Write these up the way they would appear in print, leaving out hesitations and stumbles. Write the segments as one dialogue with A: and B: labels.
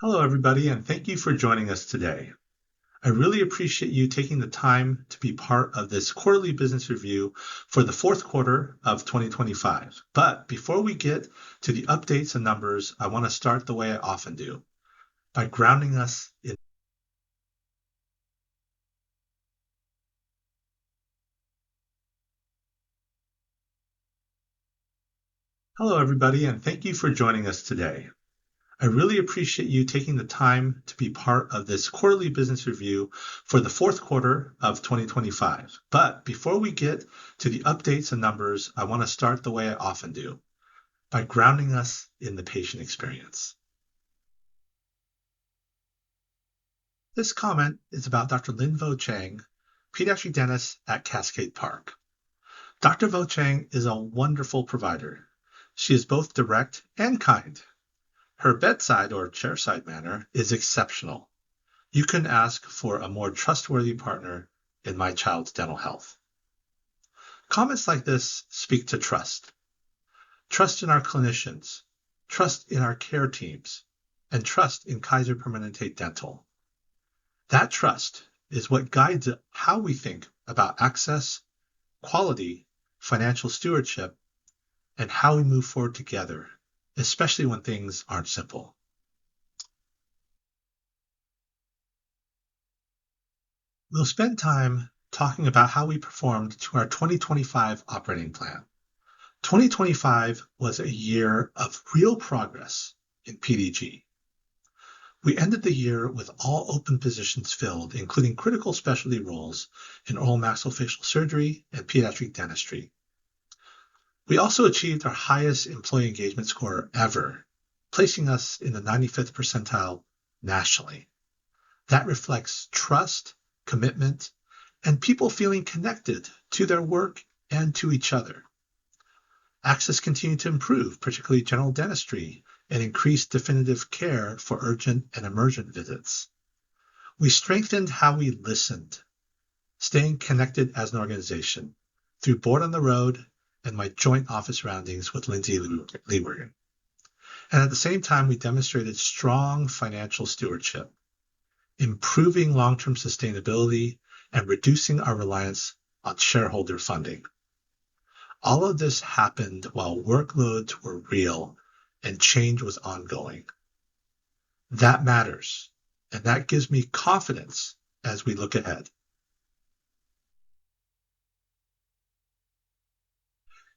A: Hello, everybody, and thank you for joining us today. I really appreciate you taking the time to be part of this quarterly business review for the fourth quarter of 2025. But before we get to the updates and numbers, I want to start the way I often do, by grounding us in. Hello, everybody, and thank you for joining us today. I really appreciate you taking the time to be part of this quarterly business review for the fourth quarter of 2025. But before we get to the updates and numbers, I want to start the way I often do, by grounding us in the patient experience. This comment is about Dr. Lin Vo Chang, pediatric dentist at Cascade Park. Dr. Vo Chang is a wonderful provider. She is both direct and kind. Her bedside or chairside manner is exceptional. You couldn't ask for a more trustworthy partner in my child's dental health. Comments like this speak to trust. Trust in our clinicians, trust in our care teams, and trust in Kaiser Permanente Dental. That trust is what guides how we think about access, quality, financial stewardship, and how we move forward together, especially when things aren't simple. We'll spend time talking about how we performed to our 2025 operating plan. 2025 was a year of real progress in PDG. We ended the year with all open positions filled, including critical specialty roles in oral maxillofacial surgery and pediatric dentistry. We also achieved our highest employee engagement score ever, placing us in the 95th percentile nationally. That reflects trust, commitment, and people feeling connected to their work and to each other. Access continued to improve, particularly general dentistry, and increased definitive care for urgent and emergent visits. We strengthened how we listened, staying connected as an organization through Board on the Road and my joint office roundings with Lindsay Leebergen. And at the same time, we demonstrated strong financial stewardship, improving long-term sustainability and reducing our reliance on shareholder funding. All of this happened while workloads were real and change was ongoing. That matters, and that gives me confidence as we look ahead.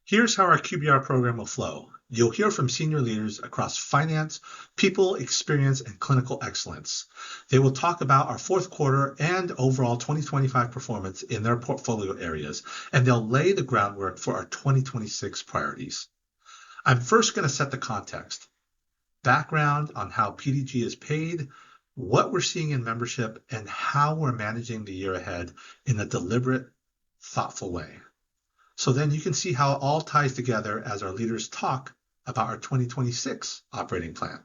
A: Here's how our QBR program will flow. You'll hear from senior leaders across finance, people, experience, and clinical excellence. They will talk about our fourth quarter and overall 2025 performance in their portfolio areas, and they'll lay the groundwork for our 2026 priorities. I'm first going to set the context, background on how PDG is paid, what we're seeing in membership, and how we're managing the year ahead in a deliberate, thoughtful way. So then you can see how it all ties together as our leaders talk about our 2026 operating plan.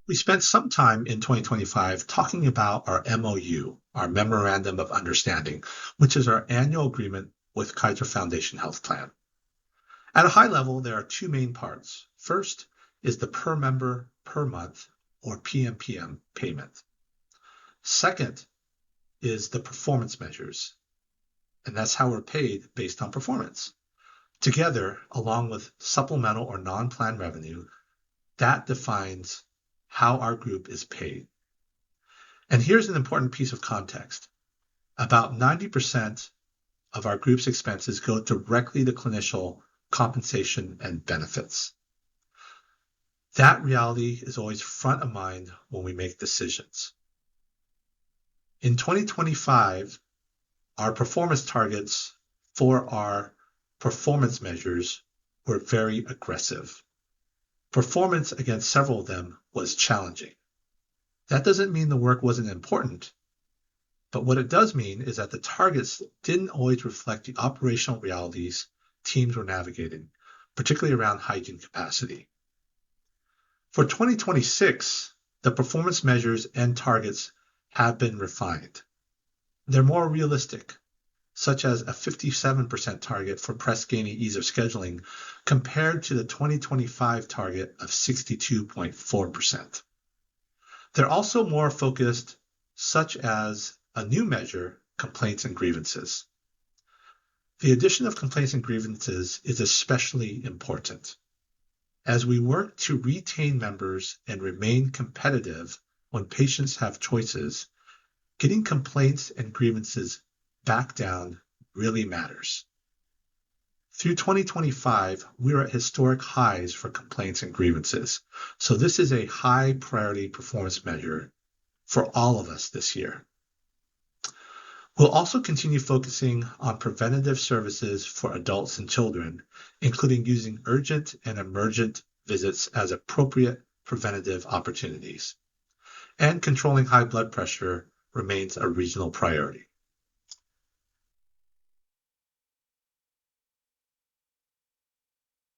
A: We spent some time in 2025 talking about our MOU, our Memorandum of Understanding, which is our annual agreement with Kaiser Foundation Health Plan. At a high level, there are two main parts. First is the per member per month, or PMPM payment. Second is the performance measures, and that's how we're paid based on performance. Together, along with supplemental or non-plan revenue, that defines how our group is paid. And here's an important piece of context. About 90% of our group's expenses go directly to clinician compensation and benefits. That reality is always front of mind when we make decisions. In 2025, our performance targets for our performance measures were very aggressive. Performance against several of them was challenging. That doesn't mean the work wasn't important, but what it does mean is that the targets didn't always reflect the operational realities teams were navigating, particularly around hygiene capacity. For 2026, the performance measures and targets have been refined. They're more realistic. such as a 57% target for press gaining ease of scheduling compared to the 2025 target of 62.4%. They're also more focused, such as a new measure, complaints and grievances. The addition of complaints and grievances is especially important. As we work to retain members and remain competitive when patients have choices, getting complaints and grievances back down really matters. Through 2025, we're at historic highs for complaints and grievances, so this is a high priority performance measure for all of us this year. We'll also continue focusing on preventative services for adults and children, including using urgent and emergent visits as appropriate preventative opportunities. And controlling high blood pressure remains a regional priority.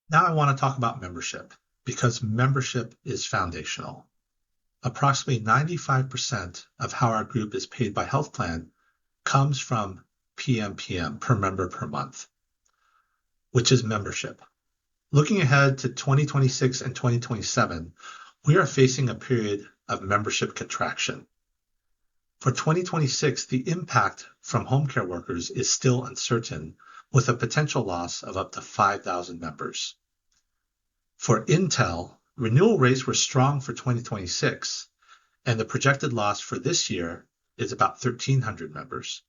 A: Now I want to talk about membership, because membership is foundational. Approximately 95% of how our group is paid by health plan comes from PMPM, per member per month, which is membership. Looking ahead to 2026 and 2027, we are facing a period of membership contraction. For 2026, the impact from home care workers is still uncertain, with a potential loss of up to 5,000 members. For Intel, renewal rates were strong for 2026, and the projected loss for this year is about 1,300 members.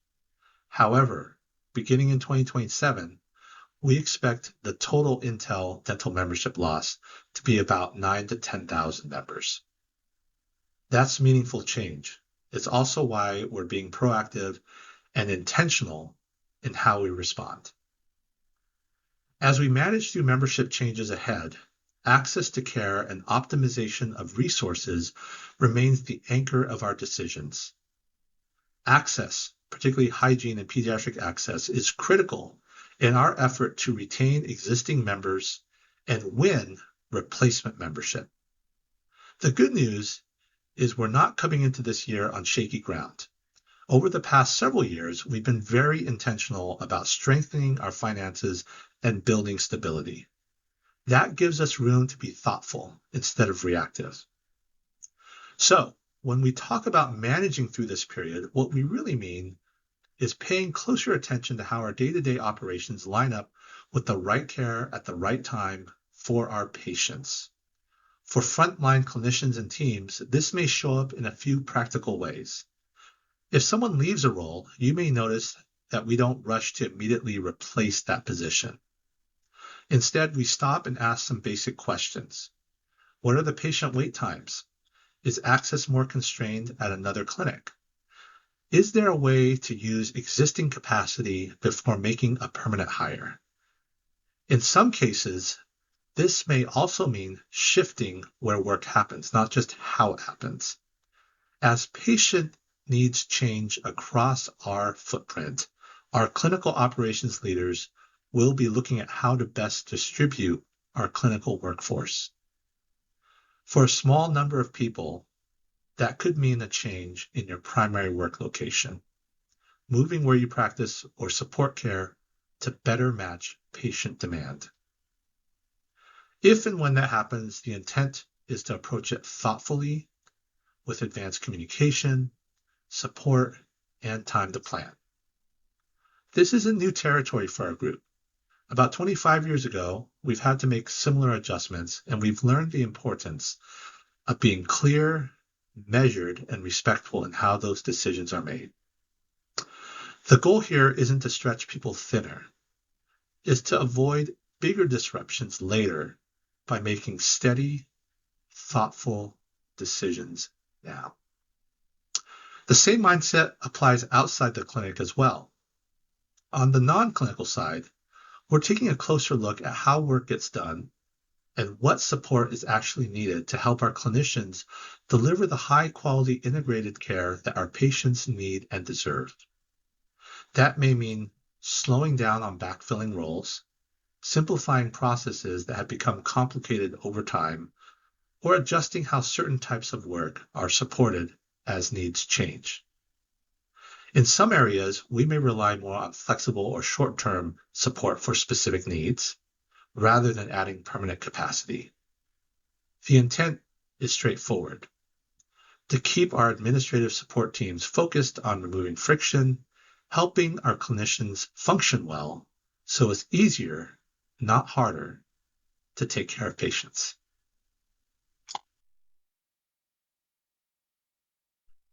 A: However, beginning in 2027, we expect the total Intel dental membership loss to be about 9,000 to 10,000 members. That's meaningful change. It's also why we're being proactive and intentional in how we respond. As we manage through membership changes ahead, access to care and optimization of resources remains the anchor of our decisions. Access, particularly hygiene and pediatric access, is critical in our effort to retain existing members and win replacement membership. The good news is we're not coming into this year on shaky ground. Over the past several years, we've been very intentional about strengthening our finances and building stability. That gives us room to be thoughtful instead of reactive. So, when we talk about managing through this period, what we really mean is paying closer attention to how our day-to-day operations line up with the right care at the right time for our patients. For frontline clinicians and teams, this may show up in a few practical ways. If someone leaves a role, you may notice that we don't rush to immediately replace that position. Instead, we stop and ask some basic questions. What are the patient wait times? Is access more constrained at another clinic? Is there a way to use existing capacity before making a permanent hire? In some cases, this may also mean shifting where work happens, not just how it happens. As patient needs change across our footprint, our clinical operations leaders will be looking at how to best distribute our clinical workforce. For a small number of people, that could mean a change in your primary work location, moving where you practice or support care to better match patient demand. If and when that happens, the intent is to approach it thoughtfully with advanced communication, support, and time to plan. This isn't new territory for our group. About 25 years ago, we've had to make similar adjustments, and we've learned the importance of being clear, measured, and respectful in how those decisions are made. The goal here isn't to stretch people thinner. It's to avoid bigger disruptions later by making steady, thoughtful decisions now. The same mindset applies outside the clinic as well. On the non-clinical side, we're taking a closer look at how work gets done and what support is actually needed to help our clinicians deliver the high-quality integrated care that our patients need and deserve. That may mean slowing down on backfilling roles, simplifying processes that have become complicated over time, or adjusting how certain types of work are supported as needs change. In some areas, we may rely more on flexible or short-term support for specific needs rather than adding permanent capacity. The intent is straightforward: to keep our administrative support teams focused on removing friction, helping our clinicians function well so it's easier, not harder, to take care of patients.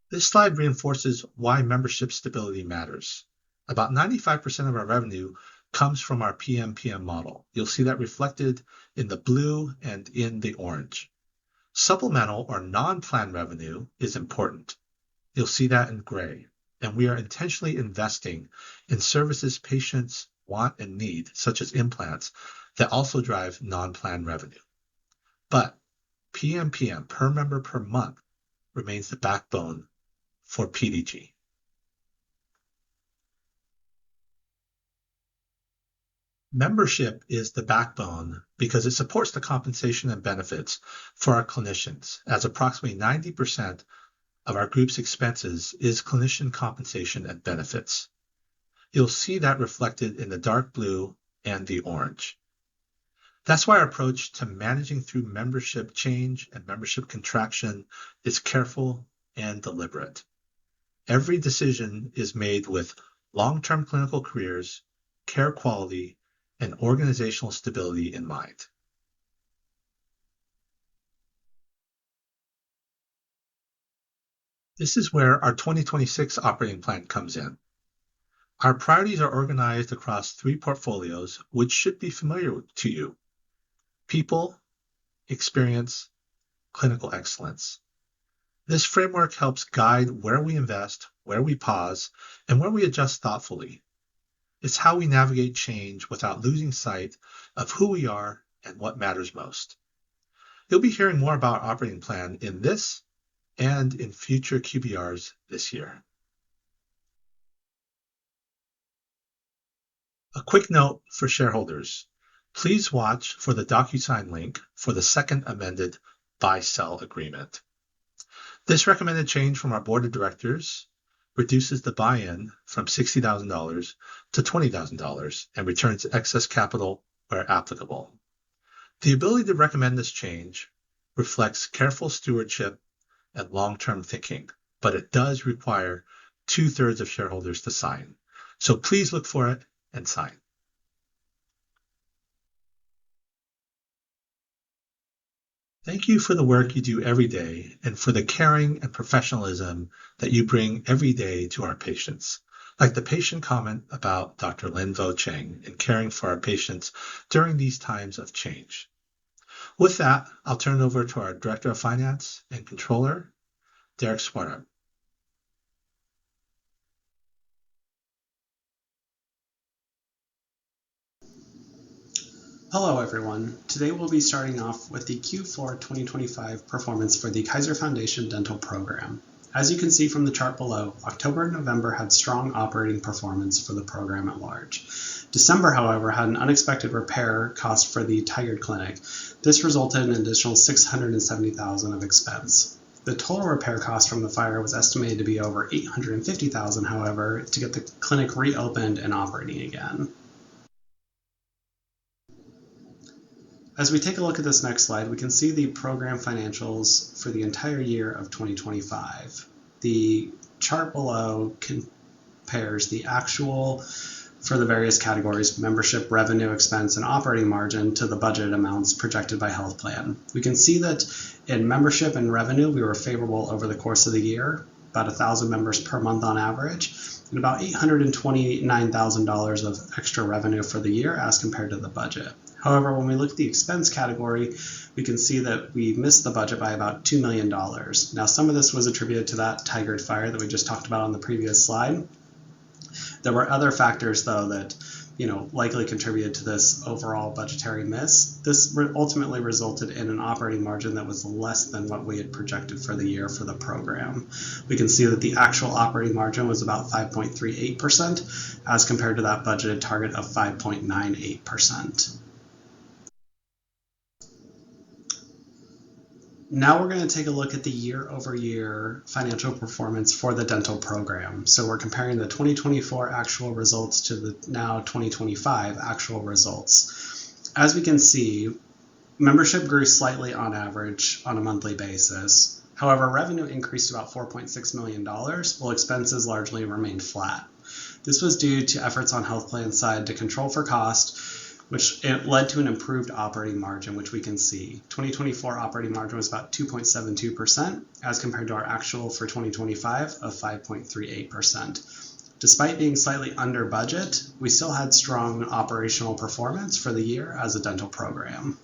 A: This slide reinforces why membership stability matters. About 95% of our revenue comes from our PMPM model. You'll see that reflected in the blue and in the orange. Supplemental or non-plan revenue is important. You'll see that in gray. And we are intentionally investing in services patients want and need, such as implants, that also drive non-plan revenue. But PMPM, per member per month, remains the backbone for PDG. Membership is the backbone because it supports the compensation and benefits for our clinicians, as approximately 90% of our group's expenses is clinician compensation and benefits. You'll see that reflected in the dark blue and the orange. That's why our approach to managing through membership change and membership contraction is careful and deliberate. Every decision is made with long-term clinical careers, care quality, and organizational stability in mind. This is where our 2026 operating plan comes in. Our priorities are organized across 3 portfolios, which should be familiar to you: people, experience, clinical excellence. This framework helps guide where we invest, where we pause, and where we adjust thoughtfully. It's how we navigate change without losing sight of who we are and what matters most. You'll be hearing more about our operating plan in this and in future QBRs this year. A quick note for shareholders: please watch for the DocuSign link for the second amended buy-sell agreement. This recommended change from our board of directors reduces the buy-in from $60,000 to $20,000 and returns excess capital where applicable. The ability to recommend this change reflects careful stewardship and long-term thinking, but it does require 2/3 of shareholders to sign. So please look for it and sign. Thank you for the work you do every day and for the caring and professionalism that you bring every day to our patients, like the patient comment about Dr. Lin Vo Cheng and caring for our patients during these times of change. With that, I'll turn it over to our Director of Finance and Controller, Darrick Swartout.
B: Hello everyone. Today we'll be starting off with the Q4 2025 performance for the Kaiser Foundation Dental Program. As you can see from the chart below, October and November had strong operating performance for the program at large. December, however, had an unexpected repair cost for the Tigard Clinic. This resulted in an additional $670,000 of expense. The total repair cost from the fire was estimated to be over $850,000, however, to get the clinic reopened and operating again. As we take a look at this next slide, we can see the program financials for the entire year of 2025. The chart below compares the actual for the various categories: membership, revenue, expense, and operating margin, to the budgeted amounts projected by health plan. We can see that in membership and revenue, we were favorable over the course of the year, about 1,000 members per month on average, and about $829,000 of extra revenue for the year as compared to the budget. However, when we look at the expense category, we can see that we missed the budget by about $2 million. Now, some of this was attributed to that Tigard fire that we just talked about on the previous slide. There were other factors, though, that likely contributed to this overall budgetary miss. This ultimately resulted in an operating margin that was less than what we had projected for the year for the program. We can see that the actual operating margin was about 5.38% as compared to that budgeted target of 5.98%. Now we're going to take a look at the year-over-year financial performance for the dental program. So we're comparing the 2024 actual results to the now 2025 actual results. As we can see, membership grew slightly on average on a monthly basis. However, revenue increased about $4.6 million, while expenses largely remained flat. This was due to efforts on health plan side to control for cost, which it led to an improved operating margin, which we can see. 2024 operating margin was about 2.72% as compared to our actual for 2025 of 5.38%. Despite being slightly under budget, we still had strong operational performance for the year as a dental program.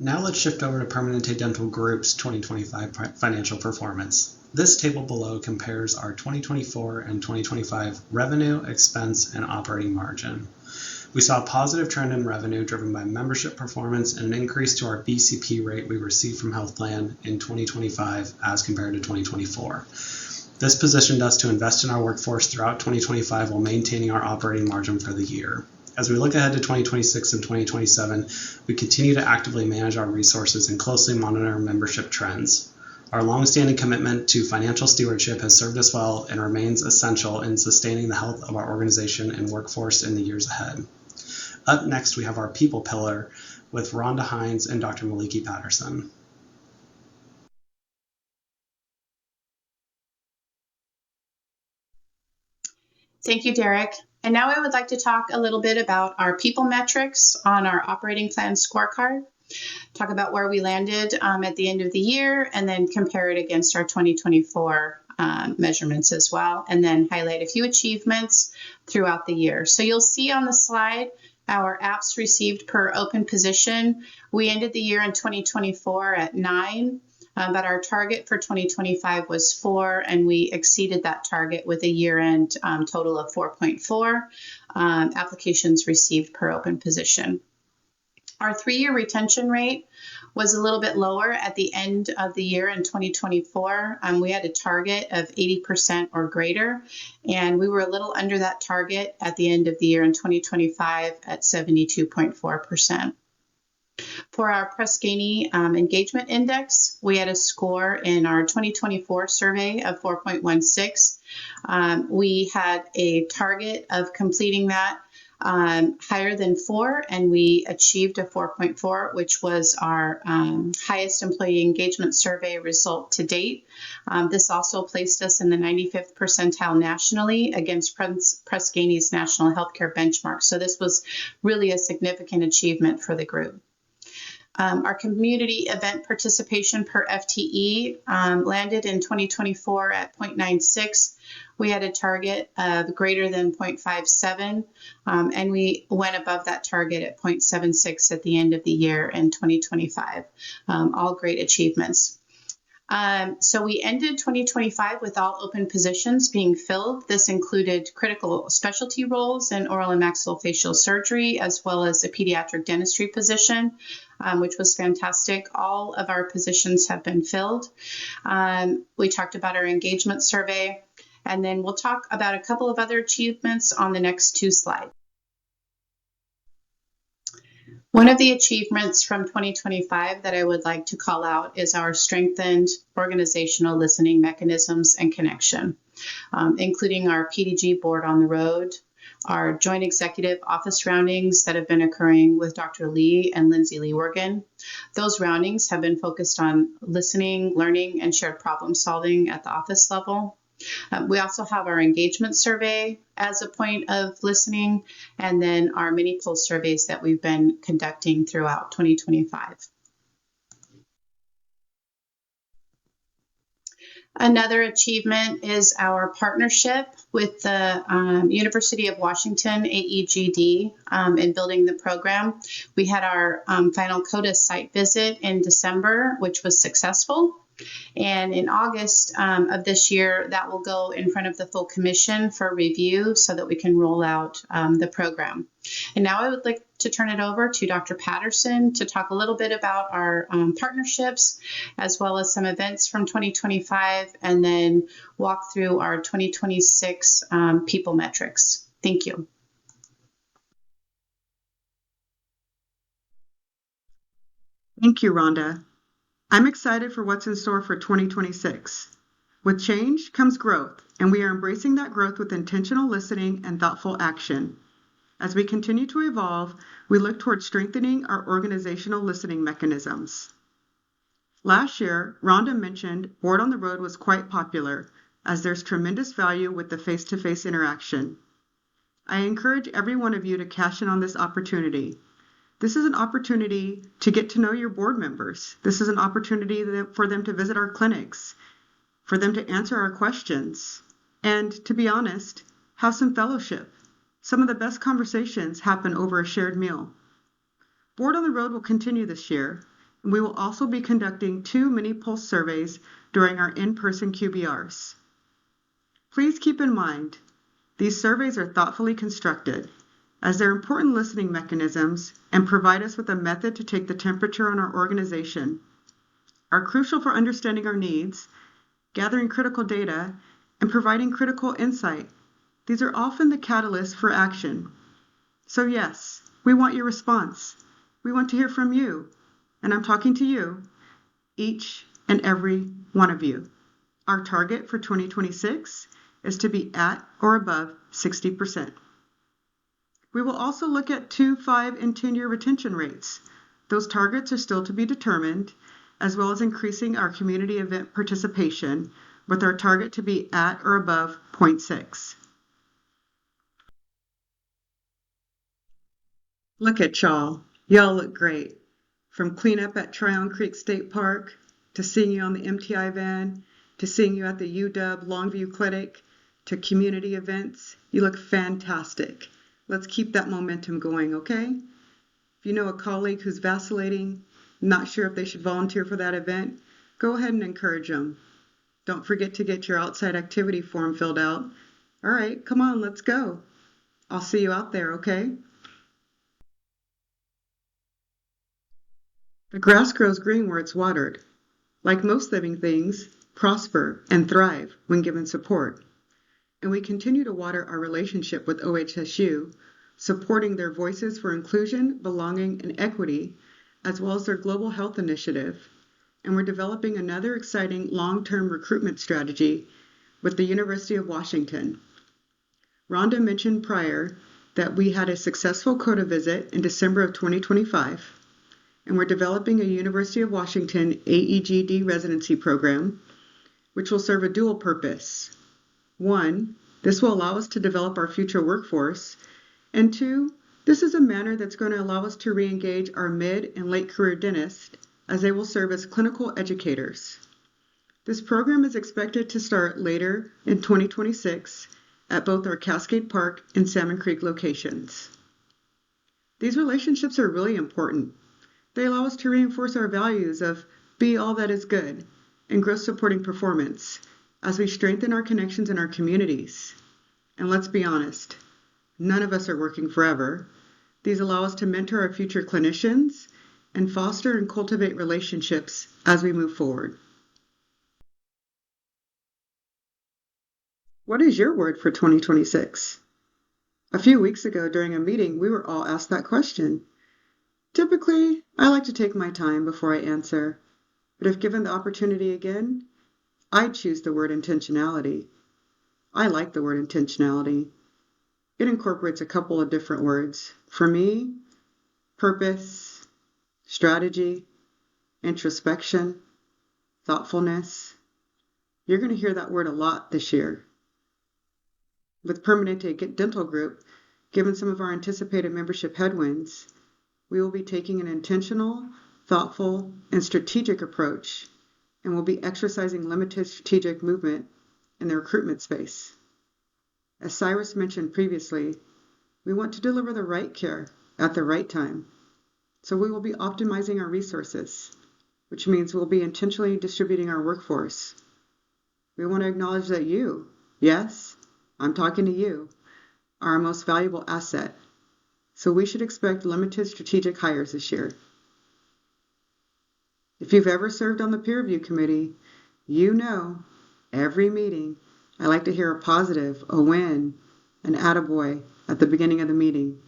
B: Now let's shift over to Permanente Dental Group's 2025 financial performance. This table below compares our 2024 and 2025 revenue, expense, and operating margin. We saw a positive trend in revenue driven by membership performance and an increase to our BCP rate we received from health plan in 2025 as compared to 2024. This positioned us to invest in our workforce throughout 2025 while maintaining our operating margin for the year. As we look ahead to 2026 and 2027, we continue to actively manage our resources and closely monitor membership trends. Our long-standing commitment to financial stewardship has served us well and remains essential in sustaining the health of our organization and workforce in the years ahead. Up next, we have our people pillar with Rhonda Hines and Dr. Mailiki Patterson.
C: Thank you, Darrick. And now I would like to talk a little bit about our people metrics on our operating plan scorecard, talk about where we landed at the end of the year, and then compare it against our 2024 measurements as well, and then highlight a few achievements throughout the year. So you'll see on the slide our apps received per open position. We ended the year in 2024 at 9. But our target for 2025 was 4, and we exceeded that target with a year-end total of 4.4 applications received per open position. Our 3-year retention rate was a little bit lower at the end of the year in 2024. We had a target of 80% or greater, and we were a little under that target at the end of the year in 2025 at 72.4%. For our Press-Ganey engagement index, we had a score in our 2024 survey of 4.16. We had a target of completing that higher than 4, and we achieved a 4.4, which was our highest employee engagement survey result to date. This also placed us in the 95th percentile nationally against Press-Ganey's national healthcare benchmark. So this was really a significant achievement for the group. Our community event participation per FTE landed in 2024 at 0.96. We had a target of greater than 0.57, and we went above that target at 0.76 at the end of the year in 2025. All great achievements. So we ended 2025 with all open positions being filled. This included critical specialty roles in oral and maxillofacial surgery, as well as a pediatric dentistry position, which was fantastic. All of our positions have been filled. We talked about our engagement survey, and then we'll talk about a couple of other achievements on the next 2 slides. One of the achievements from 2025 that I would like to call out is our strengthened organizational listening mechanisms and connection, including our PDG board on the road, our joint executive office roundings that have been occurring with Dr. Lee and Lindsay Lee Worgan. Those roundings have been focused on listening, learning, and shared problem solving at the office level. We also have our engagement survey as a point of listening, and then our mini pulse surveys that we've been conducting throughout 2025. Another achievement is our partnership with the University of Washington, AEGD, in building the program. We had our final CODIS site visit in December, which was successful. And in August of this year, that will go in front of the full commission for review so that we can roll out the program. And now I would like to turn it over to Dr. Patterson to talk a little bit about our partnerships, as well as some events from 2025, and then walk through our 2026 people metrics. Thank you.
D: Thank you, Rhonda. I'm excited for what's in store for 2026. With change comes growth, and we are embracing that growth with intentional listening and thoughtful action. As we continue to evolve, we look toward strengthening our organizational listening mechanisms. Last year, Rhonda mentioned Board on the Road was quite popular, as there's tremendous value with the face-to-face interaction. I encourage every one of you to cash in on this opportunity. This is an opportunity to get to know your board members. This is an opportunity for them to visit our clinics, for them to answer our questions, and to be honest, have some fellowship. Some of the best conversations happen over a shared meal. Board on the Road will continue this year, and we will also be conducting 2 mini pulse surveys during our in-person QBRs. Please keep in mind, these surveys are thoughtfully constructed, as they're important listening mechanisms and provide us with a method to take the temperature on our organization, are crucial for understanding our needs, gathering critical data, and providing critical insight. These are often the catalyst for action. So yes, we want your response. We want to hear from you, and I'm talking to you, each and every one of you. Our target for 2026 is to be at or above 60%. We will also look at 2, 5, and 10-year retention rates. Those targets are still to be determined, as well as increasing our community event participation, with our target to be at or above 0.6. Look at y'all. Y'all look great. From cleanup at Tryon Creek State Park, to seeing you on the MTI van, to seeing you at the UW Longview Clinic, to community events, you look fantastic. Let's keep that momentum going, okay? If you know a colleague who's vacillating, not sure if they should volunteer for that event, go ahead and encourage them. Don't forget to get your outside activity form filled out. All right, come on, let's go. I'll see you out there, okay? The grass grows green where it's watered. Like most living things, prosper and thrive when given support. And we continue to water our relationship with OHSU, supporting their Voices for Inclusion, Belonging, and Equity, as well as their Global Health Initiative. And we're developing another exciting long-term recruitment strategy with the University of Washington. Rhonda mentioned prior that we had a successful COTA visit in December of 2025, and we're developing a University of Washington AEGD residency program, which will serve a dual purpose. 1, this will allow us to develop our future workforce, and 2, this is a manner that's going to allow us to re-engage our mid and late career dentists, as they will serve as clinical educators. This program is expected to start later in 2026 at both our Cascade Park and Salmon Creek locations. These relationships are really important. They allow us to reinforce our values of be all that is good and growth supporting performance, as we strengthen our connections in our communities. And let's be honest, none of us are working forever. These allow us to mentor our future clinicians and foster and cultivate relationships as we move forward. What is your word for 2026? A few weeks ago during a meeting, we were all asked that question. Typically, I like to take my time before I answer, but if given the opportunity again, I'd choose the word intentionality. I like the word intentionality. It incorporates a couple of different words. For me, purpose, strategy, introspection, thoughtfulness. You're going to hear that word a lot this year. With Permanente Dental Group, given some of our anticipated membership headwinds, we will be taking an intentional, thoughtful, and strategic approach, and will be exercising limited strategic movement in the recruitment space. As Cyrus mentioned previously, we want to deliver the right care at the right time, so we will be optimizing our resources, which means we'll be intentionally distributing our workforce. We want to acknowledge that you, yes, I'm talking to you, are our most valuable asset, so we should expect limited strategic hires this year. If you've ever served on the peer review committee, you know every meeting I like to hear a positive, a win, an attaboy at the beginning of the meeting.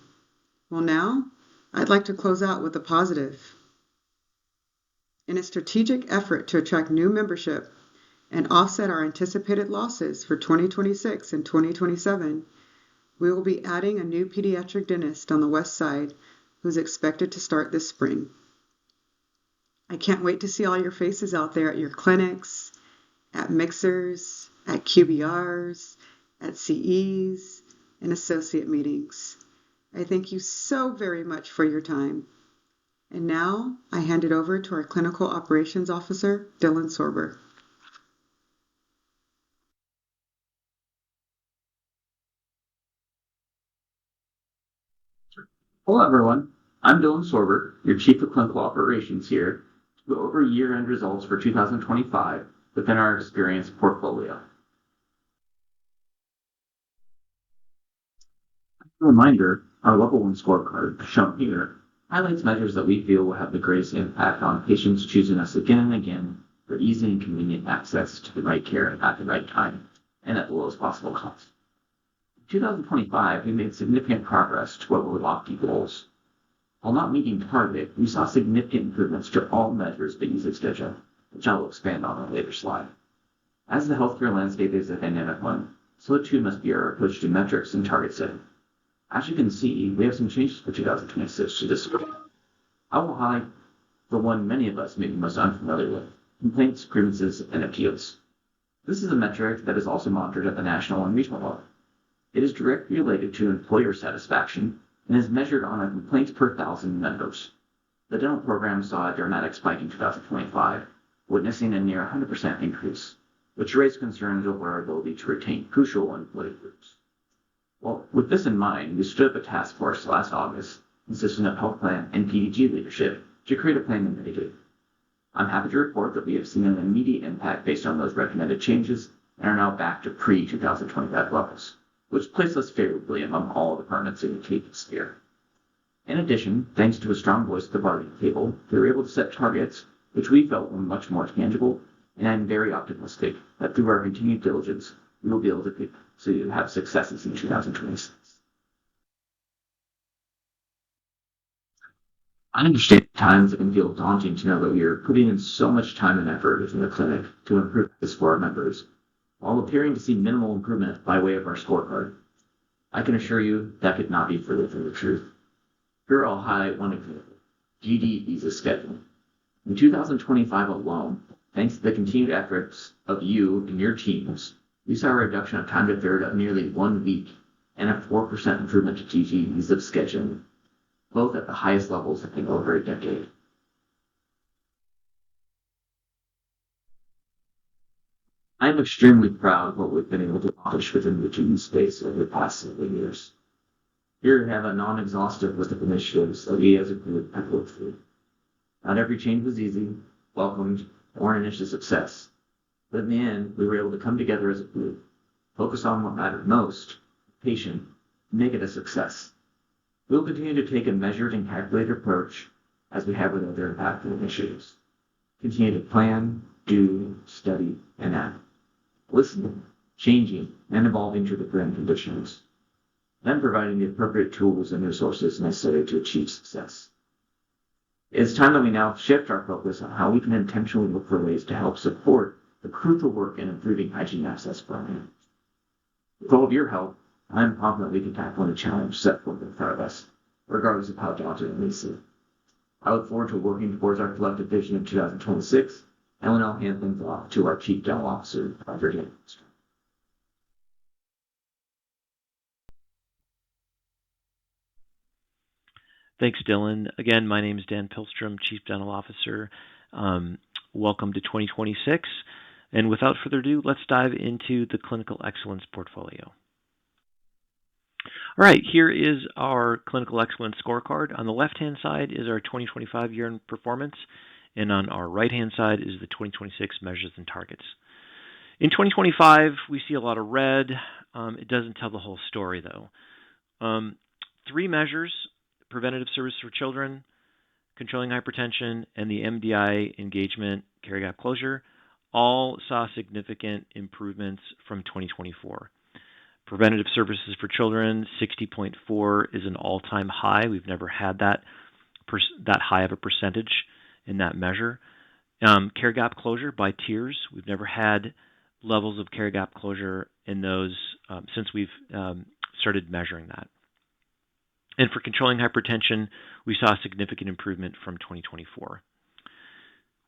D: Well, now I'd like to close out with a positive. In a strategic effort to attract new membership and offset our anticipated losses for 2026 and 2027, we will be adding a new pediatric dentist on the west side who's expected to start this spring. I can't wait to see all your faces out there at your clinics, at mixers, at QBRs, at CEs, and associate meetings. I thank you so very much for your time. And now I hand it over to our Clinical Operations Officer, Dylan Sorber.
E: Hello, everyone. I'm Dylan Sorber, your Chief of Clinical Operations here, to go over year-end results for 2025 within our experience portfolio. As a reminder, our Level 1 scorecard, shown here, highlights measures that we feel will have the greatest impact on patients choosing us again and again for easy and convenient access to the right care at the right time and at the lowest possible cost. In 2025, we made significant progress toward our lofty goals. While not meeting target, we saw significant improvements to all measures of usage schedule, which I will expand on a later slide. As the healthcare landscape is a dynamic one, so too must be our approach to metrics and target setting. As you can see, we have some changes for 2026 to this screen. I will highlight the one many of us may be most unfamiliar with, complaints, grievances, and appeals. This is a metric that is also monitored at the national and regional level. It is directly related to employer satisfaction and is measured on a complaints per 1,000 members. The dental program saw a dramatic spike in 2025, witnessing a near 100% increase, which raised concerns over our ability to retain crucial employee groups. Well, with this in mind, we stood up a task force last August, consisting of health plan and PDG leadership, to create a plan to mitigate. I'm happy to report that we have seen an immediate impact based on those recommended changes and are now back to pre-2025 levels, which placed us favorably among all departments in the clinical sphere. In addition, thanks to a strong voice at the bargaining table, we were able to set targets which we felt were much more tangible, and I'm very optimistic that through our continued diligence, we will be able to have successes in 2026. I understand at times it can feel daunting to know that we are putting in so much time and effort within the clinic to improve this for our members, while appearing to see minimal improvement by way of our scorecard. I can assure you that could not be further from the truth. Here I'll highlight one example, GD visa scheduling. In 2025 alone, thanks to the continued efforts of you and your teams, we saw a reduction of time to third of nearly 1 week and a 4% improvement to GD visa scheduling, both at the highest levels in over a decade. I am extremely proud of what we've been able to accomplish within the GD space over the past several years. Here we have a non-exhaustive list of initiatives that we as a group have worked through. Not every change was easy, welcomed, or an initial success, but in the end, we were able to come together as a group, focus on what mattered most, the patient, and make it a success. We will continue to take a measured and calculated approach as we have with other impactful initiatives. Continue to plan, do, study, and act. Listening, changing, and evolving to the current conditions. Then providing the appropriate tools and resources necessary to achieve success. It's time that we now shift our focus on how we can intentionally look for ways to help support the crucial work in improving hygiene access for our members. With all of your help, I am confident we can tackle any challenge set forth in front of us, regardless of how daunting it may seem. I look forward to working towards our collective vision in 2026, and will now hand things off to our Chief Dental Officer, Dr. Hines.
F: Thanks, Dylan. Again, my name is Dan Pihlstrom, Chief Dental Officer. Welcome to 2026. And without further ado, let's dive into the clinical excellence portfolio. All right, here is our clinical excellence scorecard. On the left-hand side is our 2025 year in performance, and on our right-hand side is the 2026 measures and targets. In 2025, we see a lot of red. It doesn't tell the whole story, though. 3 measures: preventative service for children, controlling hypertension, and the MDI engagement care gap closure, all saw significant improvements from 2024. Preventative services for children, 60.4 is an all-time high. We've never had that high of a percentage in that measure. Care gap closure by tiers. We've never had levels of care gap closure in those since we've started measuring that. And for controlling hypertension, we saw a significant improvement from 2024.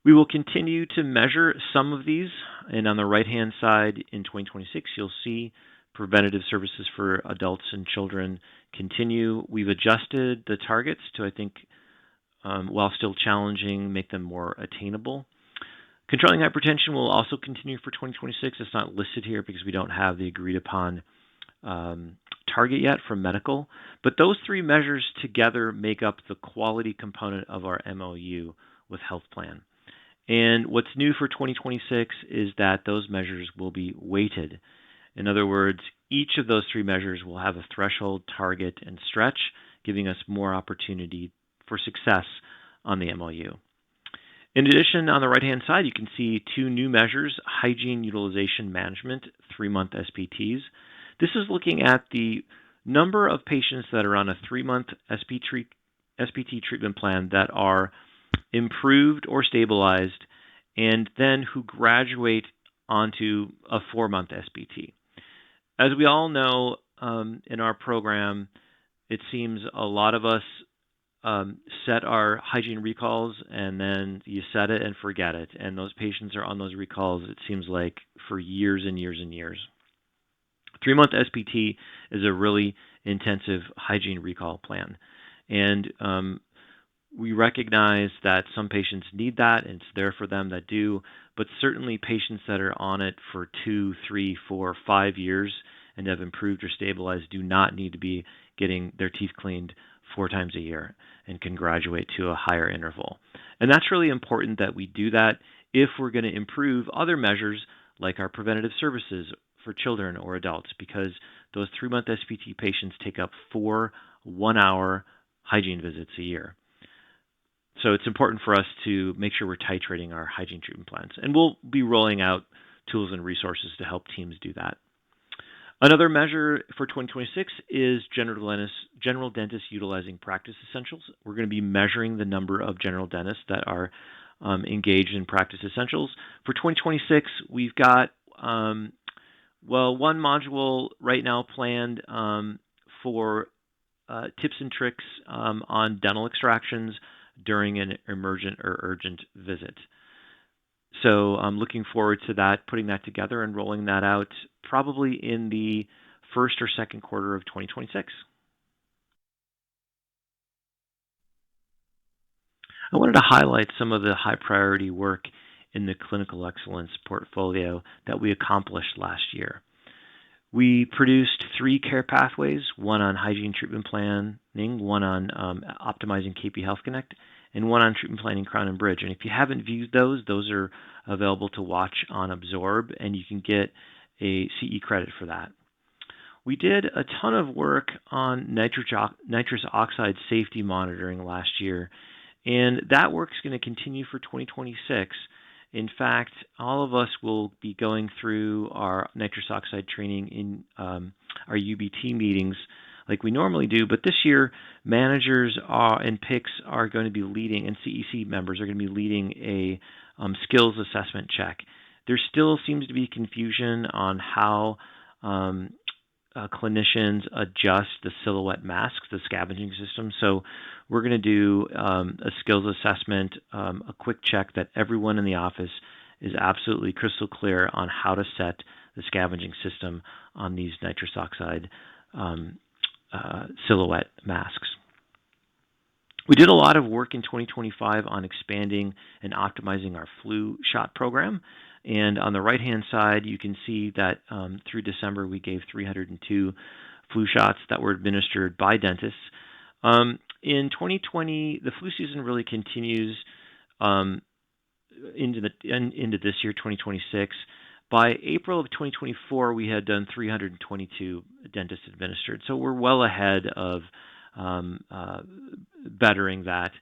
F: We will continue to measure some of these, and on the right-hand side in 2026, you'll see preventative services for adults and children continue. We've adjusted the targets to, I think, while still challenging, make them more attainable. Controlling hypertension will also continue for 2026. It's not listed here because we don't have the agreed upon target yet from medical. But those three measures together make up the quality component of our MOU with health plan. And what's new for 2026 is that those measures will be weighted. In other words, each of those three measures will have a threshold, target, and stretch, giving us more opportunity for success on the MOU. In addition, on the right-hand side, you can see two new measures, hygiene utilization management, 3-month SPTs. This is looking at the number of patients that are on a 3-month SPT treatment plan that are improved or stabilized, and then who graduate onto a 4-month SPT. As we all know, in our program, it seems a lot of us set our hygiene recalls and then you set it and forget it. And those patients are on those recalls, it seems like, for years and years and years. 3-month SPT is a really intensive hygiene recall plan. And we recognize that some patients need that, and it's there for them that do, but certainly patients that are on it for 2, 3, 4, 5 years and have improved or stabilized do not need to be getting their teeth cleaned 4 times a year and can graduate to a higher interval. And that's really important that we do that if we're going to improve other measures like our preventative services for children or adults, because those 3-month SPT patients take up 4 1-hour hygiene visits a year. So it's important for us to make sure we're titrating our hygiene treatment plans. And we'll be rolling out tools and resources to help teams do that. Another measure for 2026 is general dentists utilizing practice essentials. We're going to be measuring the number of general dentists that are engaged in practice essentials. For 2026, we've got, one module right now planned for tips and tricks on dental extractions during an emergent or urgent visit. So I'm looking forward to that, putting that together and rolling that out probably in the first or second quarter of 2026. I wanted to highlight some of the high priority work in the clinical excellence portfolio that we accomplished last year. We produced 3 care pathways, one on hygiene treatment planning, one on optimizing KP Health Connect, and one on treatment planning Crown and Bridge. And if you haven't viewed those are available to watch on Absorb, and you can get a CE credit for that. We did a ton of work on nitrous oxide safety monitoring last year, and that work is going to continue for 2026. In fact, all of us will be going through our nitrous oxide training in our UBT meetings like we normally do, but this year managers and PICs are going to be leading, and CEC members are going to be leading a skills assessment check. There still seems to be confusion on how clinicians adjust the silhouette masks, the scavenging system. So we're going to do a skills assessment, a quick check that everyone in the office is absolutely crystal clear on how to set the scavenging system on these nitrous oxide silhouette masks. We did a lot of work in 2025 on expanding and optimizing our flu shot program. And on the right-hand side, you can see that through December, we gave 302 flu shots that were administered by dentists. In 2020, the flu season really continues into this year, 2026. By April of 2024, we had done 322 dentists administered. So we're well ahead of bettering that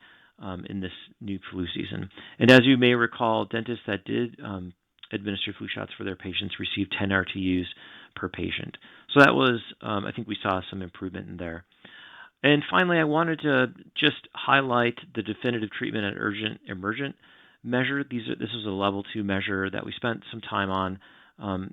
F: in this new flu season. And as you may recall, dentists that did administer flu shots for their patients received 10 RTUs per patient. So that was, I think we saw some improvement in there. And finally, I wanted to just highlight the definitive treatment at urgent emergent measure. This was a level 2 measure that we spent some time on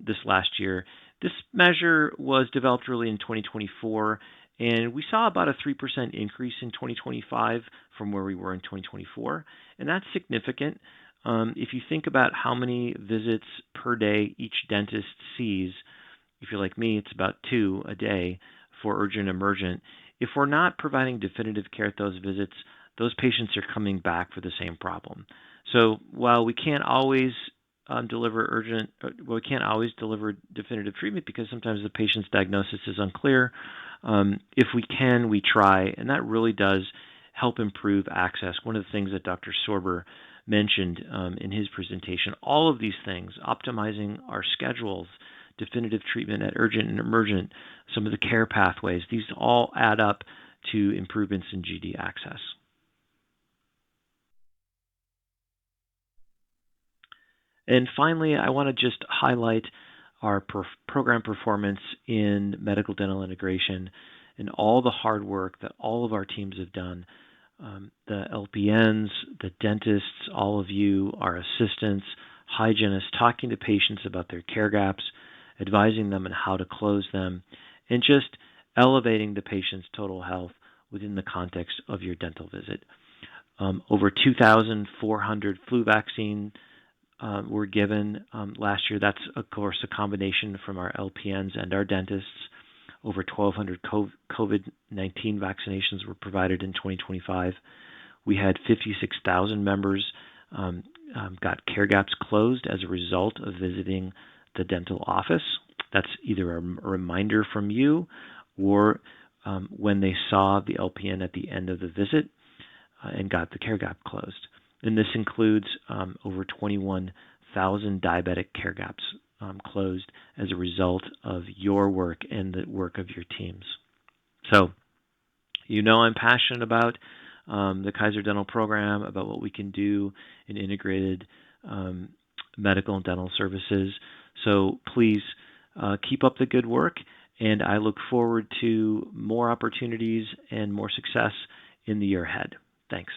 F: this last year. This measure was developed early in 2024, and we saw about a 3% increase in 2025 from where we were in 2024, and that's significant. If you think about how many visits per day each dentist sees, if you're like me, it's about 2 a day for urgent and emergent. If we're not providing definitive care at those visits, those patients are coming back for the same problem. So while we can't always deliver definitive treatment because sometimes the patient's diagnosis is unclear, if we can, we try, and that really does help improve access. One of the things that Dr. Sorber mentioned in his presentation, all of these things, optimizing our schedules, definitive treatment at urgent and emergent, some of the care pathways, these all add up to improvements in GD access. And finally, I want to just highlight our program performance in medical dental integration and all the hard work that all of our teams have done. The LPNs, the dentists, all of you, our assistants, hygienists, talking to patients about their care gaps, advising them on how to close them, and just elevating the patient's total health within the context of your dental visit. Over 2,400 flu vaccines were given last year. That's, of course, a combination from our LPNs and our dentists. Over 1,200 COVID-19 vaccinations were provided in 2025. We had 56,000 members got care gaps closed as a result of visiting the dental office. That's either a reminder from you or when they saw the LPN at the end of the visit and got the care gap closed. And this includes over 21,000 diabetic care gaps closed as a result of your work and the work of your teams. So, you know I'm passionate about the Kaiser Dental program, about what we can do in integrated medical and dental services. So please keep up the good work, and I look forward to more opportunities and more success in the year ahead. Thanks.